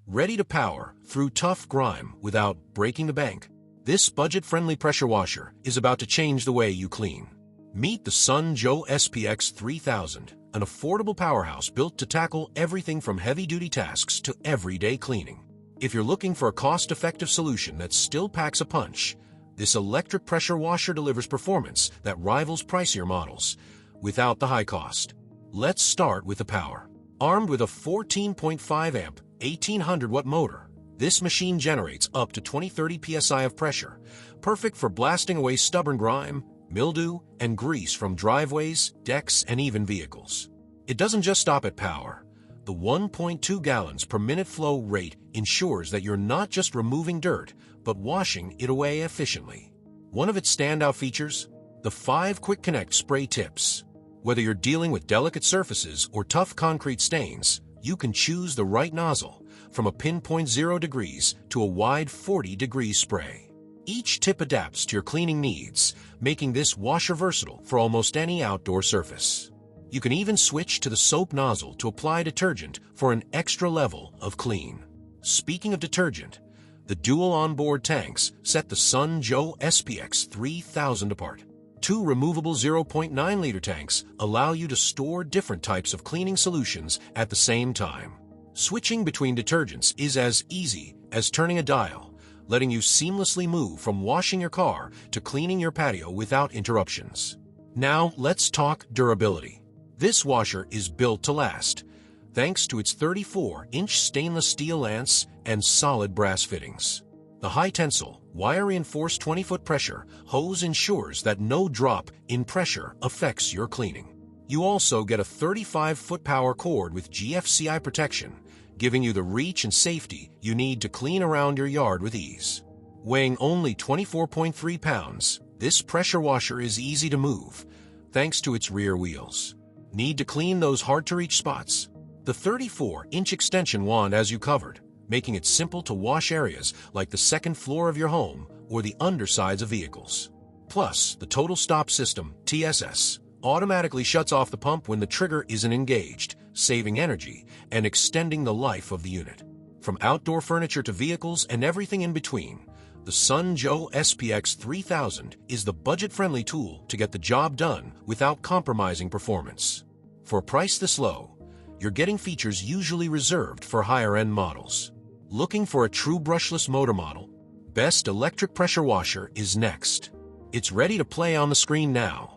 Ready to power through tough grime without breaking the bank? This budget-friendly pressure washer is about to change the way you clean. Meet the Sun Joe SPX 3000, an affordable powerhouse built to tackle everything from heavy-duty tasks to everyday cleaning. If you're looking for a cost-effective solution that still packs a punch, this electric pressure washer delivers performance that rivals pricier models without the high cost. Let's start with the power. Armed with a 14.5-amp, 1800-watt motor, this machine generates up to 20-30 psi of pressure, perfect for blasting away stubborn grime, mildew, and grease from driveways, decks, and even vehicles. It doesn't just stop at power. The 1.2 gallons per minute flow rate ensures that you're not just removing dirt, but washing it away efficiently. One of its standout features? The 5 Quick Connect spray tips. Whether you're dealing with delicate surfaces or tough concrete stains, you can choose the right nozzle, from a pinpoint 0 degrees to a wide 40 degrees spray. Each tip adapts to your cleaning needs, making this washer versatile for almost any outdoor surface. You can even switch to the soap nozzle to apply detergent for an extra level of clean. Speaking of detergent, the dual onboard tanks set the Sun Joe SPX 3000 apart. 2 removable 0.9-liter tanks allow you to store different types of cleaning solutions at the same time. Switching between detergents is as easy as turning a dial, letting you seamlessly move from washing your car to cleaning your patio without interruptions. Now, let's talk durability. This washer is built to last, thanks to its 34-inch stainless steel lance and solid brass fittings. The high-tensile, wire-reinforced 20-foot pressure hose ensures that no drop in pressure affects your cleaning. You also get a 35-foot power cord with GFCI protection, giving you the reach and safety you need to clean around your yard with ease. Weighing only 24.3 pounds, this pressure washer is easy to move, thanks to its rear wheels. Need to clean those hard-to-reach spots? The 34-inch extension wand has you covered, making it simple to wash areas like the second floor of your home or the undersides of vehicles. Plus, the Total Stop System, TSS, automatically shuts off the pump when the trigger isn't engaged, saving energy and extending the life of the unit. From outdoor furniture to vehicles and everything in between, the Sun Joe SPX 3000 is the budget-friendly tool to get the job done without compromising performance. For a price this low, you're getting features usually reserved for higher-end models. Looking for a true brushless motor model? Best electric pressure washer is next. It's ready to play on the screen now.